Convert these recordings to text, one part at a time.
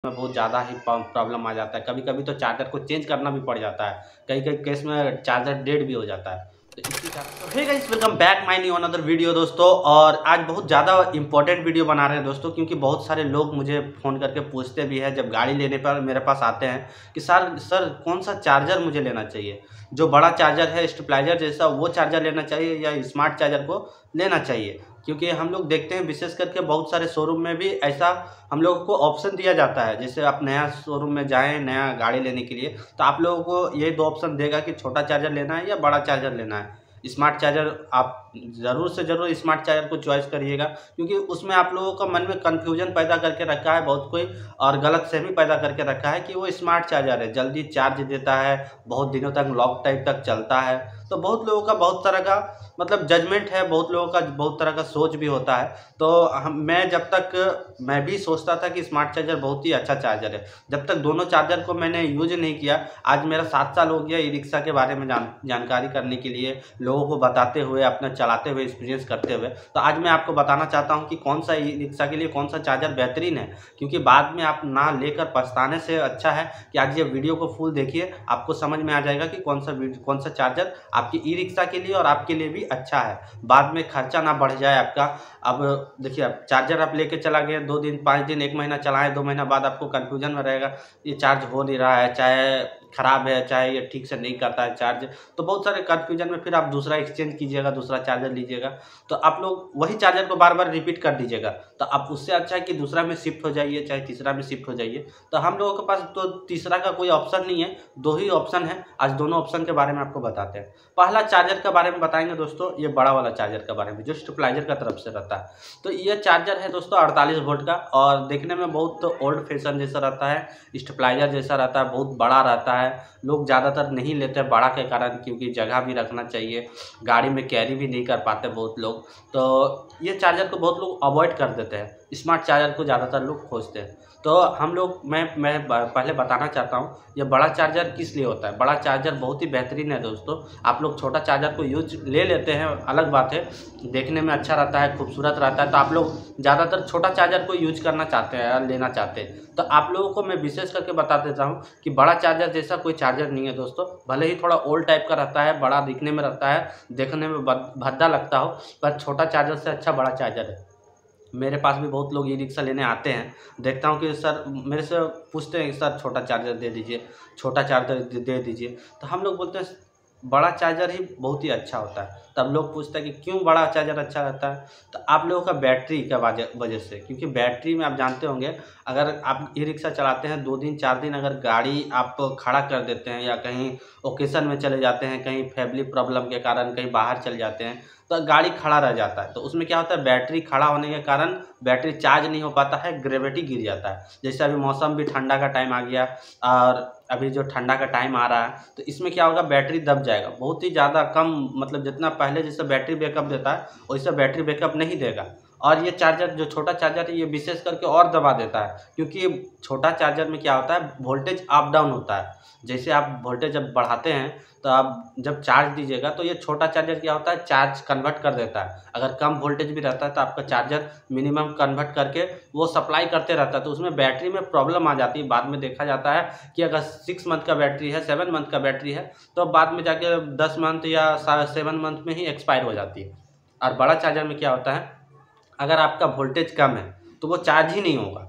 में बहुत ज़्यादा ही प्रॉब्लम आ जाता है। कभी-कभी तो चार्जर को चेंज करना भी पड़ जाता है। कई-कई केस में चार्जर डेड भी हो जाता है। तो इसी कारण hey guys, welcome back my new another video दोस्तों। और आज बहुत ज़्यादा इंपॉर्टेंट वीडियो बना रहे हैं दोस्तों, क्योंकि बहुत सारे लोग मुझे फ़ोन करके पूछते भी हैं जब गाड़ी लेने पर मेरे पास आते हैं कि सर कौन सा चार्जर मुझे लेना चाहिए। जो बड़ा चार्जर है स्टेबलाइजर जैसा, वो चार्जर लेना चाहिए या स्मार्ट चार्जर को लेना चाहिए। क्योंकि हम लोग देखते हैं विशेष करके बहुत सारे शोरूम में भी ऐसा हम लोगों को ऑप्शन दिया जाता है। जैसे आप नया शोरूम में जाएँ नया गाड़ी लेने के लिए, तो आप लोगों को ये 2 ऑप्शन देगा कि छोटा चार्जर लेना है या बड़ा चार्जर लेना है। स्मार्ट चार्जर आप ज़रूर से ज़रूर स्मार्ट चार्जर को चॉइस करिएगा, क्योंकि उसमें आप लोगों का मन में कन्फ्यूजन पैदा करके रखा है बहुत कोई, और गलतफ़हमी पैदा करके रखा है कि वो स्मार्ट चार्जर है, जल्दी चार्ज देता है, बहुत दिनों तक लॉन्ग टाइम तक चलता है। तो बहुत लोगों का बहुत तरह का मतलब जजमेंट है, बहुत लोगों का बहुत तरह का सोच भी होता है। तो मैं भी सोचता था कि स्मार्ट चार्जर बहुत ही अच्छा चार्जर है। जब तक दोनों चार्जर को मैंने यूज़ नहीं किया, आज मेरा 7 साल हो गया ई-रिक्शा के बारे में जानकारी करने के लिए, लोगों को बताते हुए, अपना चलाते हुए, एक्सपीरियंस करते हुए। तो आज मैं आपको बताना चाहता हूँ कि कौन-सा ई-रिक्शा के लिए कौन-सा चार्जर बेहतरीन है, क्योंकि बाद में आप ना लेकर पछताने से अच्छा है कि आज ये वीडियो को फुल देखिए, आपको समझ में आ जाएगा कि कौन-सा चार्जर आपकी ई-रिक्शा के लिए और आपके लिए भी अच्छा है। बाद में खर्चा ना बढ़ जाए आपका। अब देखिए, अब चार्जर आप लेके चला गए, 2 दिन, 5 दिन, 1 महीना चलाएँ, 2 महीना बाद आपको कन्फ्यूजन में रहेगा, ये चार्ज हो नहीं रहा है, चाहे ख़राब है, चाहे ये ठीक से नहीं करता है चार्ज। तो बहुत सारे कन्फ्यूजन में फिर आप दूसरा एक्सचेंज कीजिएगा, दूसरा चार्जर लीजिएगा, तो आप लोग वही चार्जर को बार-बार रिपीट कर दीजिएगा। तो अब उससे अच्छा है कि दूसरा में शिफ्ट हो जाइए, चाहे तीसरा में शिफ्ट हो जाइए। तो हम लोगों के पास तो तीसरा का कोई ऑप्शन नहीं है, 2 ही ऑप्शन है। आज दोनों ऑप्शन के बारे में आपको बताते हैं। पहला चार्जर के बारे में बताएँगे दोस्तों, ये बड़ा वाला चार्जर के बारे में, जो स्टेबलाइजर का तरफ से रहता है। तो ये चार्जर है दोस्तों 48 वोल्ट का, और देखने में बहुत ओल्ड फैशन जैसा रहता है, स्टेबलाइजर जैसा रहता है, बहुत बड़ा रहता है। लोग ज़्यादातर नहीं लेते बड़ा के कारण, क्योंकि जगह भी रखना चाहिए, गाड़ी में कैरी भी नहीं कर पाते बहुत लोग। तो ये चार्जर को बहुत लोग अवॉइड कर देते हैं, स्मार्ट चार्जर को ज़्यादातर लोग खोजते हैं। तो हम लोग मैं पहले बताना चाहता हूँ ये बड़ा चार्जर किस लिए होता है। बड़ा चार्जर बहुत ही बेहतरीन है दोस्तों। आप लोग छोटा चार्जर को यूज ले लेते हैं, अलग बात है, देखने में अच्छा रहता है, खूबसूरत रहता है, तो आप लोग ज़्यादातर छोटा चार्जर को यूज करना चाहते हैं या लेना चाहते हैं। तो आप लोगों को मैं विशेष करके बता देता हूँ कि बड़ा चार्जर जैसा कोई चार्जर नहीं है दोस्तों। भले ही थोड़ा ओल्ड टाइप का रहता है, बड़ा दिखने में रहता है, देखने में भद्दा लगता हो, पर छोटा चार्जर से अच्छा बड़ा चार्जर है। मेरे पास भी बहुत लोग ई-रिक्शा लेने आते हैं, देखता हूँ कि सर मेरे से पूछते हैं कि सर छोटा चार्जर दे दीजिए, छोटा चार्जर दे दीजिए। तो हम लोग बोलते हैं बड़ा चार्जर ही बहुत ही अच्छा होता है। तब लोग पूछते हैं कि क्यों बड़ा चार्जर अच्छा रहता है, तो आप लोगों का बैटरी का वजह से, क्योंकि बैटरी में आप जानते होंगे, अगर आप ई-रिक्शा चलाते हैं 2 दिन 4 दिन, अगर गाड़ी आप खड़ा कर देते हैं या कहीं ओकेज़न में चले जाते हैं, कहीं फैमिली प्रॉब्लम के कारण कहीं बाहर चले जाते हैं, तो गाड़ी खड़ा रह जाता है। तो उसमें क्या होता है, बैटरी खड़ा होने के कारण बैटरी चार्ज नहीं हो पाता है, ग्रेविटी गिर जाता है। जैसे अभी मौसम भी ठंडा का टाइम आ गया, और अभी जो ठंडा का टाइम आ रहा है, तो इसमें क्या होगा, बैटरी दब जाएगा, बहुत ही ज़्यादा कम, मतलब जितना पहले जैसे बैटरी बैकअप देता है वैसा बैटरी बैकअप नहीं देगा। और ये चार्जर जो छोटा चार्जर है, ये विशेष करके और दबा देता है, क्योंकि छोटा चार्जर में क्या होता है, वोल्टेज अप डाउन होता है। जैसे आप वोल्टेज जब बढ़ाते हैं, तो आप जब चार्ज दीजिएगा, तो ये छोटा चार्जर क्या होता है, चार्ज कन्वर्ट कर देता है। अगर कम वोल्टेज भी रहता है तो आपका चार्जर मिनिमम कन्वर्ट करके वो सप्लाई करते रहता है, तो उसमें बैटरी में प्रॉब्लम आ जाती है। बाद में देखा जाता है कि अगर 6 मंथ का बैटरी है, 7 मंथ का बैटरी है, तो बाद में जाके 10 मंथ या 7 मंथ में ही एक्सपायर हो जाती है। और बड़ा चार्जर में क्या होता है, अगर आपका वोल्टेज कम है तो वो चार्ज ही नहीं होगा।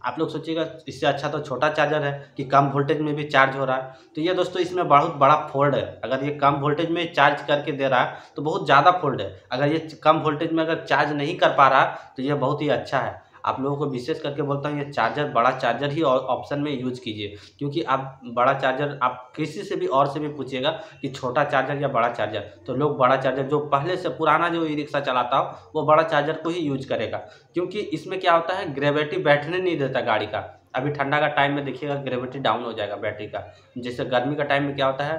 आप लोग सोचिएगा, इससे अच्छा तो छोटा चार्जर है कि कम वोल्टेज में भी चार्ज हो रहा है। तो ये दोस्तों इसमें बहुत बड़ा फॉल्ट है। अगर ये कम वोल्टेज में चार्ज करके दे रहा है तो बहुत ज़्यादा फॉल्ट है। अगर ये कम वोल्टेज में अगर चार्ज नहीं कर पा रहा तो ये बहुत ही अच्छा है। आप लोगों को विशेष करके बोलता हूँ, ये चार्जर बड़ा चार्जर ही ऑप्शन में यूज़ कीजिए, क्योंकि आप बड़ा चार्जर आप किसी से भी और से भी पूछिएगा कि छोटा चार्जर या बड़ा चार्जर, तो लोग बड़ा चार्जर, जो पहले से पुराना जो ई-रिक्शा चलाता हो वो बड़ा चार्जर को ही यूज़ करेगा। क्योंकि इसमें क्या होता है, ग्रेविटी बैठने नहीं देता गाड़ी का। अभी ठंडा का टाइम में देखिएगा ग्रेविटी डाउन हो जाएगा बैटरी का। जैसे गर्मी का टाइम में क्या होता है,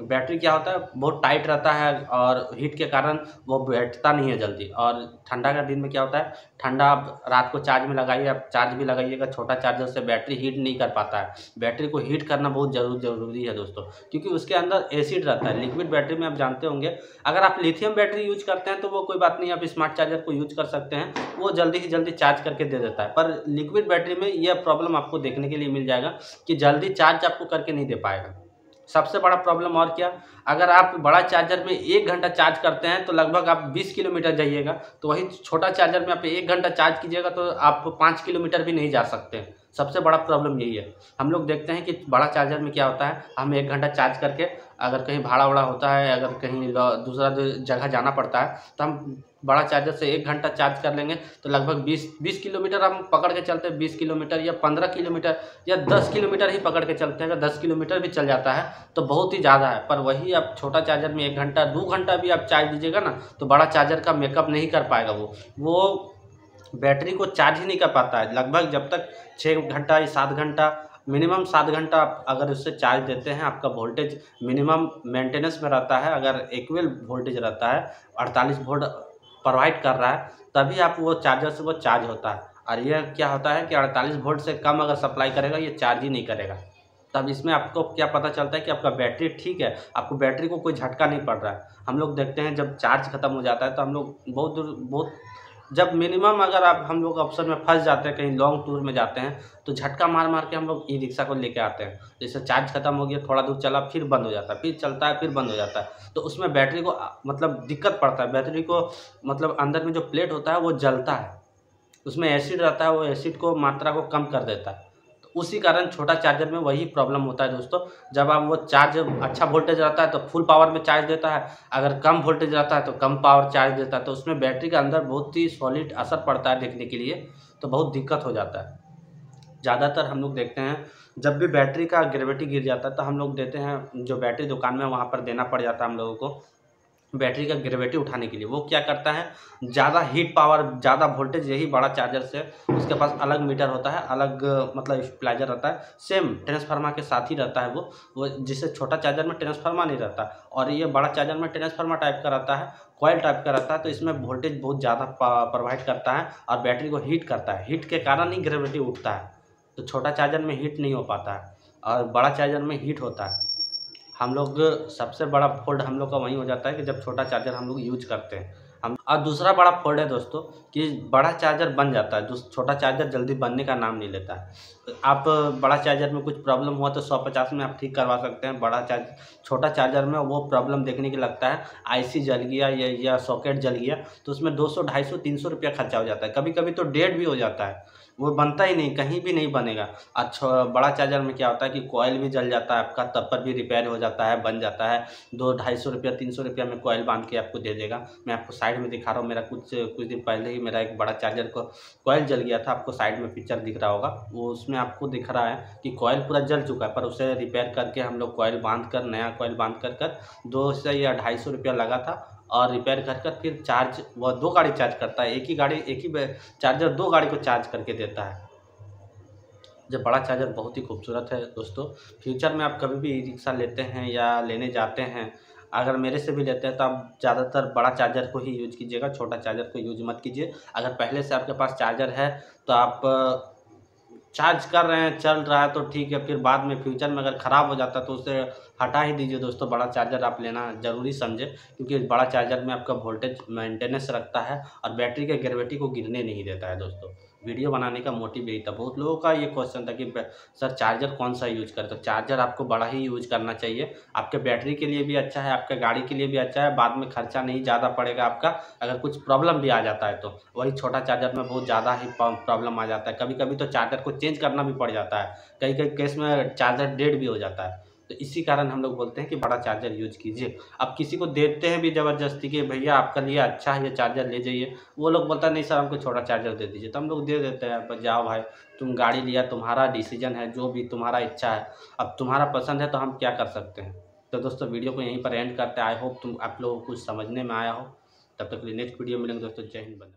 बैटरी क्या होता है, बहुत टाइट रहता है, और हीट के कारण वो बैठता नहीं है जल्दी। और ठंडा का दिन में क्या होता है, ठंडा आप रात को चार्ज में लगाइए, आप चार्ज भी लगाइएगा छोटा चार्जर से, बैटरी हीट नहीं कर पाता है। बैटरी को हीट करना बहुत ज़रूरी है दोस्तों, क्योंकि उसके अंदर एसिड रहता है। लिक्विड बैटरी में आप जानते होंगे, अगर आप लिथियम बैटरी यूज करते हैं तो वो कोई बात नहीं, आप स्मार्ट चार्जर को यूज कर सकते हैं, वो जल्दी ही जल्दी चार्ज करके दे देता है। पर लिक्विड बैटरी में में यह प्रॉब्लम आपको देखने के लिए मिल जाएगा कि जल्दी चार्ज आपको करके नहीं दे पाएगा। सबसे बड़ा प्रॉब्लम और क्या, अगर आप बड़ा चार्जर में 1 घंटा चार्ज करते हैं तो लगभग आप 20 किलोमीटर जाइएगा, तो वही छोटा चार्जर में आप 1 घंटा चार्ज कीजिएगा तो आप 5 किलोमीटर भी नहीं जा सकते। सबसे बड़ा प्रॉब्लम यही है। हम लोग देखते हैं कि बड़ा चार्जर में क्या होता है, हम 1 घंटा चार्ज करके अगर कहीं भाड़ा-वड़ा होता है, अगर कहीं दूसरा जगह जाना पड़ता है, तो हम बड़ा चार्जर से 1 घंटा चार्ज कर लेंगे तो लगभग 20 किलोमीटर हम पकड़ के चलते हैं। 20 किलोमीटर या 15 किलोमीटर या 10 किलोमीटर ही पकड़ के चलते हैं। अगर 10 किलोमीटर भी चल जाता है तो बहुत ही ज़्यादा है। पर वही आप छोटा चार्जर में 1 घंटा 2 घंटा भी आप चार्ज दीजिएगा ना, तो बड़ा चार्जर का मेकअप नहीं कर पाएगा। वो बैटरी को चार्ज ही नहीं कर पाता है। लगभग जब तक 6 घंटा या 7 घंटा, मिनिमम 7 घंटा आप अगर उससे चार्ज देते हैं, आपका वोल्टेज मिनिमम मेंटेनेंस में रहता है। अगर इक्वल वोल्टेज रहता है, 48 वोल्ट प्रोवाइड कर रहा है, तभी आप वो चार्जर से वो चार्ज होता है। और यह क्या होता है कि 48 वोल्ट से कम अगर सप्लाई करेगा, ये चार्ज ही नहीं करेगा। तब इसमें आपको क्या पता चलता है कि आपका बैटरी ठीक है, आपको बैटरी को कोई झटका नहीं पड़ रहा है। हम लोग देखते हैं जब चार्ज खत्म हो जाता है तो हम लोग बहुत दूर जब मिनिमम अगर हम लोग ऑप्शन में फंस जाते हैं, कहीं लॉन्ग टूर में जाते हैं, तो झटका मार मार के हम लोग ई रिक्शा को लेके आते हैं। जैसे चार्ज खत्म हो गया, थोड़ा दूर चला, फिर बंद हो जाता है, फिर चलता है, फिर बंद हो जाता है। तो उसमें बैटरी को मतलब दिक्कत पड़ता है। बैटरी को मतलब अंदर में जो प्लेट होता है वो जलता है, उसमें एसिड रहता है, वो एसिड को मात्रा को कम कर देता है। तो उसी कारण छोटा चार्जर में वही प्रॉब्लम होता है दोस्तों। जब आप वो चार्ज अच्छा वोल्टेज रहता है तो फुल पावर में चार्ज देता है, अगर कम वोल्टेज रहता है तो कम पावर चार्ज देता है। तो उसमें बैटरी के अंदर बहुत ही सॉलिड असर पड़ता है देखने के लिए, तो बहुत दिक्कत हो जाता है। ज़्यादातर हम लोग देखते हैं जब भी बैटरी का ग्रेविटी गिर जाता है तो हम लोग देते हैं, जो बैटरी दुकान में वहाँ पर देना पड़ जाता है हम लोगों को बैटरी का ग्रेविटी उठाने के लिए। वो क्या करता है, ज़्यादा हीट पावर, ज़्यादा वोल्टेज, यही बड़ा चार्जर से उसके पास अलग मीटर होता है, अलग मतलब स्टेबलाइजर रहता है, सेम ट्रांसफार्मर के साथ ही रहता है वो जिससे छोटा चार्जर में ट्रांसफार्मर नहीं रहता और ये बड़ा चार्जर में ट्रांसफार्मर टाइप का रहता है, कॉइल टाइप का रहता है। तो इसमें वोल्टेज बहुत ज़्यादा प्रोवाइड करता है और बैटरी को हीट करता है। हीट के कारण ही ग्रेविटी उठता है। तो छोटा चार्जर में हीट नहीं हो पाता है और बड़ा चार्जर में हीट होता है। हम लोग सबसे बड़ा फ़ॉल्ट हम लोग का वहीं हो जाता है कि जब छोटा चार्जर हम लोग यूज करते हैं हम। और दूसरा बड़ा फ़ॉल्ट है दोस्तों कि बड़ा चार्जर बन जाता है, जो छोटा चार्जर जल्दी बनने का नाम नहीं लेता है। आप बड़ा चार्जर में कुछ प्रॉब्लम हुआ तो 150 में आप ठीक करवा सकते हैं। छोटा चार्जर में वो प्रॉब्लम देखने के लगता है, आईसी जल गया या सॉकेट जल गया, तो उसमें 200, 250, 300 रुपया खर्चा हो जाता है। कभी कभी तो 1.5 भी हो जाता है, वो बनता ही नहीं, कहीं भी नहीं बनेगा। अच्छा, बड़ा चार्जर में क्या होता है कि कॉइल भी जल जाता है आपका, तब पर भी रिपेयर हो जाता है, बन जाता है। 200-250 रुपया, 300 रुपया में कॉइल बांध के आपको दे देगा। मैं आपको साइड में दिखा रहा हूँ, मेरा कुछ दिन पहले ही मेरा एक बड़ा चार्जर को कॉइल जल गया था। आपको साइड में पिक्चर दिख रहा होगा, वो उसमें आपको दिख रहा है कि कॉइल पूरा जल चुका है, पर उसे रिपेयर करके हम लोग कॉइल बांध कर, नया कॉइल बांध कर 200 या 250 रुपया लगा था। और रिपेयर कर फिर चार्ज, वह 2 गाड़ी चार्ज करता है। एक ही चार्जर 2 गाड़ी को चार्ज करके देता है। जब बड़ा चार्जर बहुत ही खूबसूरत है दोस्तों। फ्यूचर में आप कभी भी ई रिक्शा लेते हैं या लेने जाते हैं, अगर मेरे से भी लेते हैं, तो आप ज़्यादातर बड़ा चार्जर को ही यूज़ कीजिएगा, छोटा चार्जर को यूज़ मत कीजिए। अगर पहले से आपके पास चार्जर है तो आप चार्ज कर रहे हैं, चल रहा है तो ठीक है, फिर बाद में फ्यूचर में अगर ख़राब हो जाता है तो उसे हटा ही दीजिए दोस्तों। बड़ा चार्जर आप लेना ज़रूरी समझें, क्योंकि बड़ा चार्जर में आपका वोल्टेज मेंटेनेंस रखता है और बैटरी के ग्रेविटी को गिरने नहीं देता है दोस्तों। वीडियो बनाने का मोटिव यही था। बहुत लोगों का ये क्वेश्चन था कि सर चार्जर कौन सा यूज करें, तो चार्जर आपको बड़ा ही यूज करना चाहिए। आपके बैटरी के लिए भी अच्छा है, आपके गाड़ी के लिए भी अच्छा है, बाद में खर्चा नहीं ज़्यादा पड़ेगा आपका। अगर कुछ प्रॉब्लम भी आ जाता है तो वही छोटा चार्जर में बहुत ज़्यादा ही प्रॉब्लम आ जाता है। कभी कभी तो चार्जर को चेंज करना भी पड़ जाता है, कई कई केस में चार्जर डेड भी हो जाता है। तो इसी कारण हम लोग बोलते हैं कि बड़ा चार्जर यूज कीजिए। अब किसी को देते हैं भी ज़बरदस्ती कि भैया आपका लिए अच्छा है ये चार्जर ले जाइए, वो लोग बोलता है नहीं सर हमको छोटा चार्जर दे दीजिए, तो हम लोग दे देते हैं। पर जाओ भाई, तुम गाड़ी लिया, तुम्हारा डिसीजन है, जो भी तुम्हारा इच्छा है, अब तुम्हारा पसंद है तो हम क्या कर सकते हैं। तो दोस्तों वीडियो को यहीं पर एंड करते हैं। आई होप आप लोगों को कुछ समझने में आया हो। तब तक के लिए नेक्स्ट वीडियो मिलेंगे दोस्तों। जय हिंद।